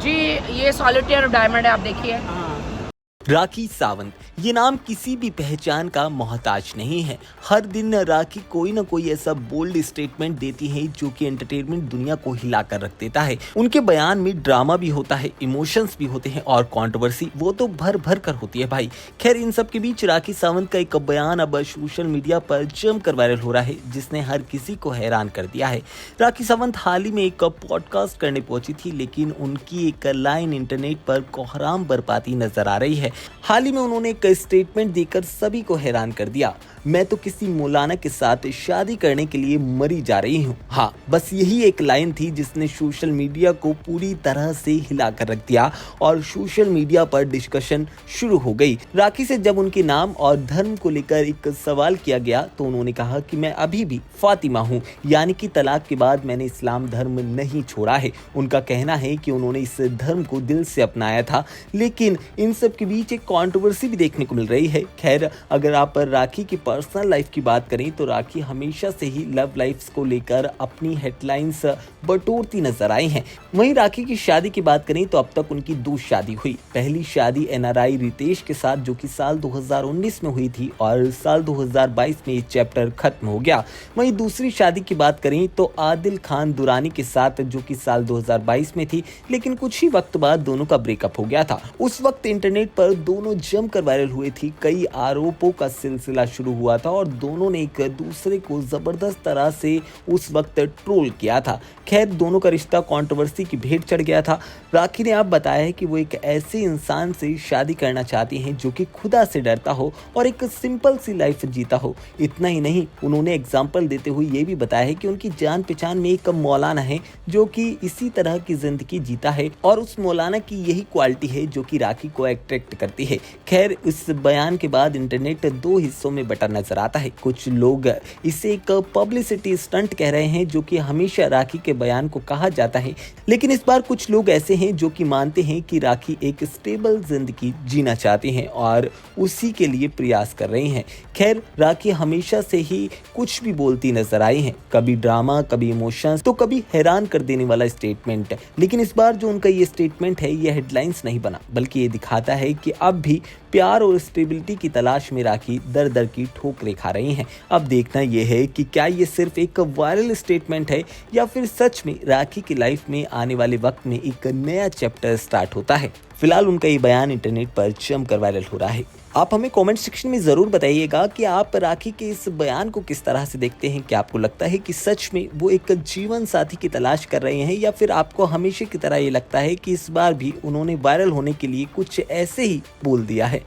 जी, ये solitaire diamond है, आप देखिए। राखी सावंत ये नाम किसी भी पहचान का मोहताज नहीं है। हर दिन राखी कोई ना कोई ऐसा बोल्ड स्टेटमेंट देती है जो कि एंटरटेनमेंट दुनिया को हिला कर रख देता है। उनके बयान में ड्रामा भी होता है, इमोशंस भी होते हैं और कंट्रोवर्सी वो तो भर भर कर होती है भाई। खैर, इन सब के बीच राखी सावंत का एक बयान अब सोशल मीडिया पर जमकर वायरल हो रहा है, जिसने हर किसी को हैरान कर दिया है। राखी सावंत हाल ही में एक पॉडकास्ट करने पहुंची थी, लेकिन उनकी एक लाइन इंटरनेट पर कोहराम बरपाती नजर आ रही है। हाल ही में उन्होंने एक स्टेटमेंट देकर सभी को हैरान कर दिया। मैं तो किसी मौलाना के साथ शादी करने के लिए मरी जा रही हूँ। हाँ, बस यही एक लाइन थी जिसने सोशल मीडिया को पूरी तरह से हिला कर रख दिया और सोशल मीडिया पर डिस्कशन शुरू हो गई। राखी से जब उनके नाम और धर्म को लेकर एक सवाल किया गया तो उन्होंने कहा कि मैं अभी भी फातिमा हूँ, यानी कि तलाक के बाद मैंने इस्लाम धर्म नहीं छोड़ा है। उनका कहना है कि उन्होंने इस धर्म को दिल से अपनाया था, लेकिन इन सब के बीच एक कंट्रोवर्सी भी देखने को मिल रही है। खैर, अगर आप राखी की पर्सनल लाइफ की बात करें तो राखी हमेशा से ही लव लाइफ को लेकर अपनी हेडलाइंस बटोरती नजर आई हैं। वहीं राखी की शादी की बात करें तो अब तक उनकी 2 शादी हुई। पहली शादी एनआरआई रितेश के साथ जो कि साल 2019 में हुई थी और साल 2022 में ये चैप्टर खत्म हो गया। वहीं दूसरी शादी की बात करें तो आदिल खान दुरानी के साथ जो कि साल 2022 में थी, लेकिन कुछ ही वक्त बाद दोनों का ब्रेकअप हो गया था। उस वक्त इंटरनेट पर दोनों जमकर वायरल हुए थी। कई आरोपों का सिलसिला शुरू हुआ था और दोनों ने एक दूसरे को जबरदस्त तरह से उस वक्त ट्रोल किया था। खैर, दोनों का रिश्ता कंट्रोवर्सी की भेंट चढ़ गया था। राखी ने अब बताया है कि वो एक ऐसे इंसान से शादी करना चाहती हैं जो कि खुदा से डरता हो और एक सिंपल सी लाइफ जीता हो। इतना ही नहीं, उन्होंने एग्जाम्पल देते हुए ये भी बताया है कि उनकी जान पहचान में एक मौलाना है जो कि इसी तरह की जिंदगी जीता है और उस मौलाना की यही क्वालिटी है जो कि राखी को अट्रैक्ट करती है। खैर, इस बयान के बाद इंटरनेट 2 हिस्सों में बटा नजर आता है। कुछ लोग इसे एक पब्लिसिटी स्टंट कह रहे हैं जो कि हमेशा राखी के बयान को कहा जाता है, लेकिन इस बार कुछ लोग ऐसे हैं जो कि मानते हैं कि राखी एक स्टेबल जिंदगी जीना चाहती हैं और उसी के लिए प्रयास कर रही हैं। खैर, राखी हमेशा से ही कुछ भी बोलती नजर आई हैं, कभी ड्रामा, कभी इमोशंस, तो कभी हैरान कर देने वाला स्टेटमेंट। लेकिन इस बार जो उनका ये स्टेटमेंट है ये हेडलाइंस नहीं बना, बल्कि ये दिखाता है कि अब भी प्यार और स्टेबिलिटी की तलाश में राखी दर दर की ठोकरें खा रही हैं। अब देखना यह है कि क्या ये सिर्फ एक वायरल स्टेटमेंट है या फिर सच में राखी की लाइफ में आने वाले वक्त में एक नया चैप्टर स्टार्ट होता है। फिलहाल उनका ये बयान इंटरनेट पर जमकर वायरल हो रहा है। आप हमें कमेंट सेक्शन में ज़रूर बताइएगा कि आप राखी के इस बयान को किस तरह से देखते हैं। क्या आपको लगता है कि सच में वो एक जीवन साथी की तलाश कर रहे हैं या फिर आपको हमेशा की तरह ये लगता है कि इस बार भी उन्होंने वायरल होने के लिए कुछ ऐसे ही बोल दिया है।